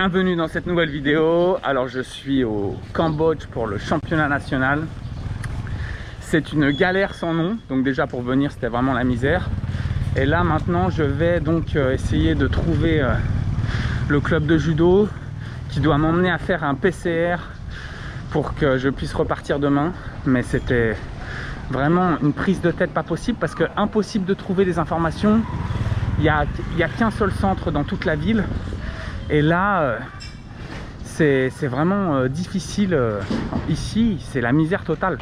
Bienvenue dans cette nouvelle vidéo. Alors je suis au Cambodge pour le championnat national. C'est une galère sans nom, donc déjà pour venir c'était vraiment la misère. Et là maintenant je vais donc essayer de trouver le club de judo qui doit m'emmener à faire un PCR pour que je puisse repartir demain. Mais c'était vraiment une prise de tête pas possible parce que impossible de trouver des informations. Il y a qu'un seul centre dans toute la ville. Et là, c'est vraiment difficile. Ici, c'est la misère totale.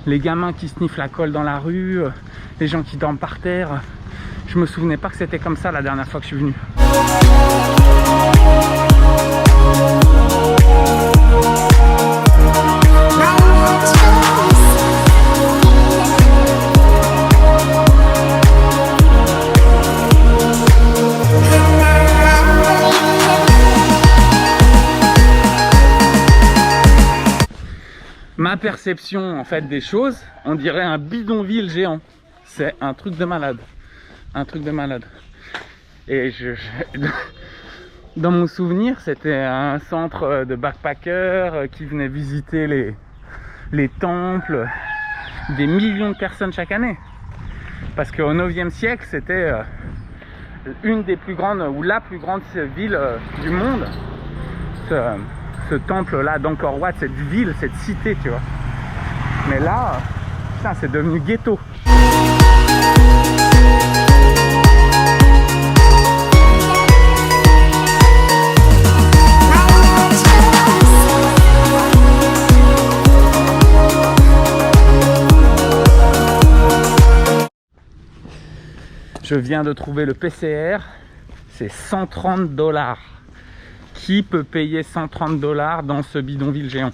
Les gamins qui sniffent la colle dans la rue, les gens qui dorment par terre. Je me souvenais pas que c'était comme ça la dernière fois que je suis venu. Ma perception en fait des choses, on dirait un bidonville géant. C'est un truc de malade. Un truc de malade. Et dans mon souvenir, c'était un centre de backpackers qui venaient visiter les temples. Des millions de personnes chaque année. Parce qu'au 9e siècle, c'était une des plus grandes, ou la plus grande ville du monde. Ce temple là d'Angkor Wat, cette ville, cette cité, tu vois. Mais là, putain, c'est devenu ghetto. Je viens de trouver le PCR, c'est 130 $. Qui peut payer 130 $ dans ce bidonville géant?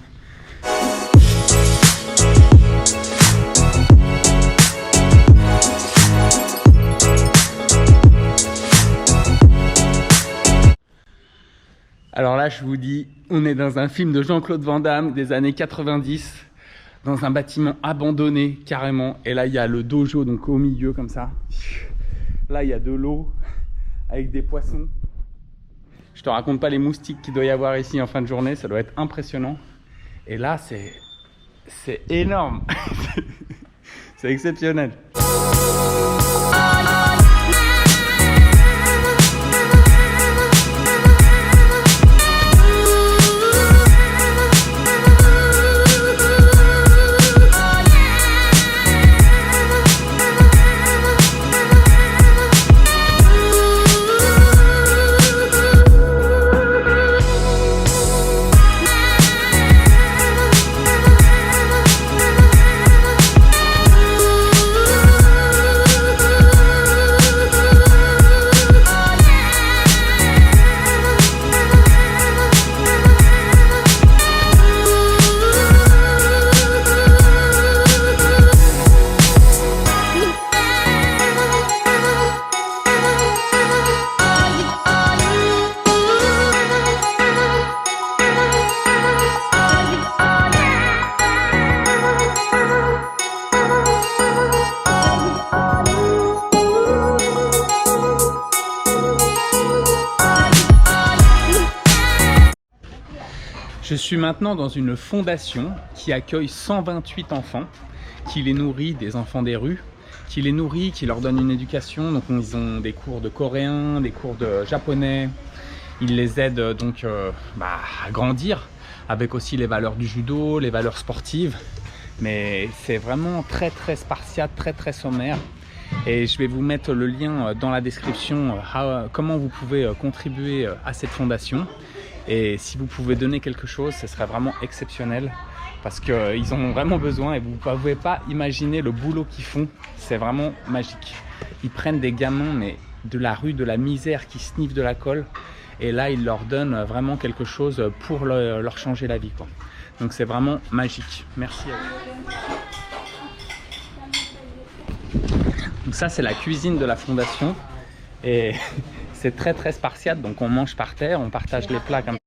Alors là, je vous dis, on est dans un film de Jean-Claude Van Damme des années 90, dans un bâtiment abandonné carrément. Et là, il y a le dojo, donc au milieu comme ça. Là, il y a de l'eau avec des poissons. Je te raconte pas les moustiques qu'il doit y avoir ici en fin de journée, ça doit être impressionnant. Et là, c'est énorme. C'est exceptionnel. Je suis maintenant dans une fondation qui accueille 128 enfants, qui les nourrit, des enfants des rues, qui les nourrit, qui leur donne une éducation. Donc ils ont des cours de coréen, des cours de japonais. Ils les aident donc à grandir avec aussi les valeurs du judo, les valeurs sportives. Mais c'est vraiment très spartiate, très sommaire. Et je vais vous mettre le lien dans la description, comment vous pouvez contribuer à cette fondation. Et si vous pouvez donner quelque chose, ce serait vraiment exceptionnel parce qu'ils en ont vraiment besoin et vous ne pouvez pas imaginer le boulot qu'ils font. C'est vraiment magique. Ils prennent des gamins mais de la rue, de la misère, qui sniffent de la colle et là ils leur donnent vraiment quelque chose pour leur changer la vie, quoi. Donc c'est vraiment magique. Merci à vous. Donc ça c'est la cuisine de la fondation et c'est très spartiate, donc on mange par terre, on partage les plats comme ça.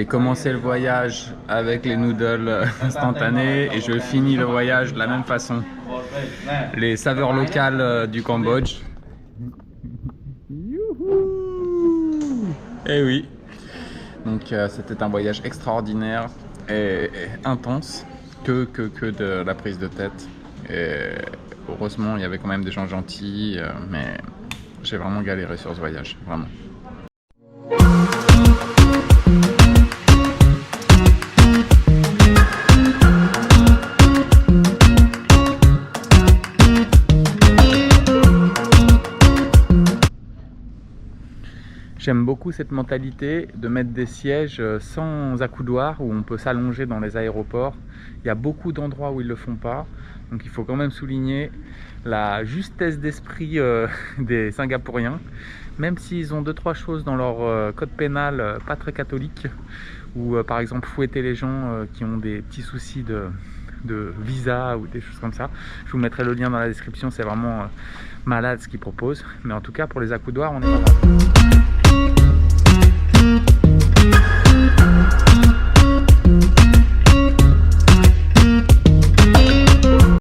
J'ai commencé le voyage avec les noodles instantanés et je finis le voyage de la même façon. Les saveurs locales du Cambodge. Eh oui. Donc c'était un voyage extraordinaire et intense que de la prise de tête. Et heureusement, il y avait quand même des gens gentils, mais j'ai vraiment galéré sur ce voyage, vraiment. J'aime beaucoup cette mentalité de mettre des sièges sans accoudoir où on peut s'allonger dans les aéroports. Il y a beaucoup d'endroits où ils ne le font pas, donc il faut quand même souligner la justesse d'esprit des Singapouriens, même s'ils ont 2-3 choses dans leur code pénal pas très catholique, ou par exemple fouetter les gens qui ont des petits soucis de visa ou des choses comme ça. Je vous mettrai le lien dans la description, c'est vraiment malade ce qu'ils proposent, mais en tout cas pour les accoudoirs on est pas mal.